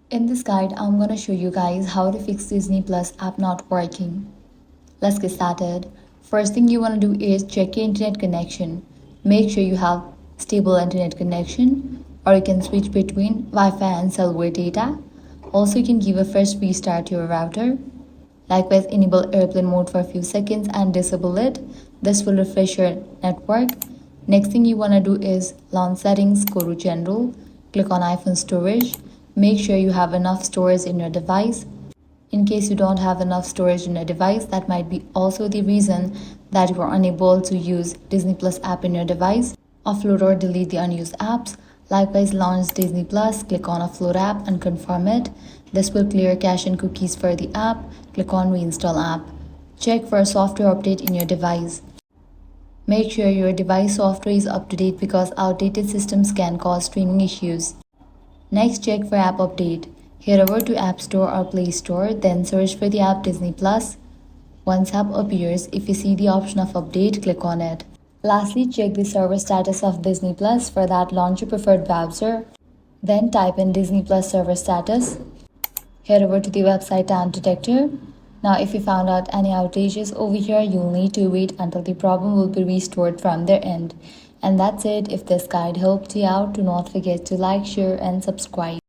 In this guide, I'm gonna show you guys how to fix Disney Plus app not working. Let's get started. First thing you wanna do is check your internet connection. Make sure you have stable internet connection, or you can switch between Wi-Fi and cellular data. Also, you can give a first restart to your router. Likewise, enable airplane mode for a few seconds and disable it. This will refresh your network. Next thing you want to do is launch settings, go to general, click on iPhone storage. Make sure you have enough storage in your device. In case you don't have enough storage in your device, that might be also the reason that you are unable to use Disney Plus app in your device. Offload or delete the unused apps. Likewise, launch Disney Plus, click on Offload app and confirm it. This will clear cache and cookies for the app. Click on Reinstall app. Check for a software update in your device. Make sure your device software is up to date because outdated systems can cause streaming issues. Next, check for app update. Head over to App Store or Play Store, then search for the app Disney Plus. Once app appears, if you see the option of update, click on it. Lastly, check the server status of Disney Plus. For that, launch your preferred browser. Then type in Disney Plus server status. Head over to the website Time Detector. Now, if you found out any outages over here, you'll need to wait until the problem will be restored from their end. And that's it. If this guide helped you out, do not forget to like, share, and subscribe.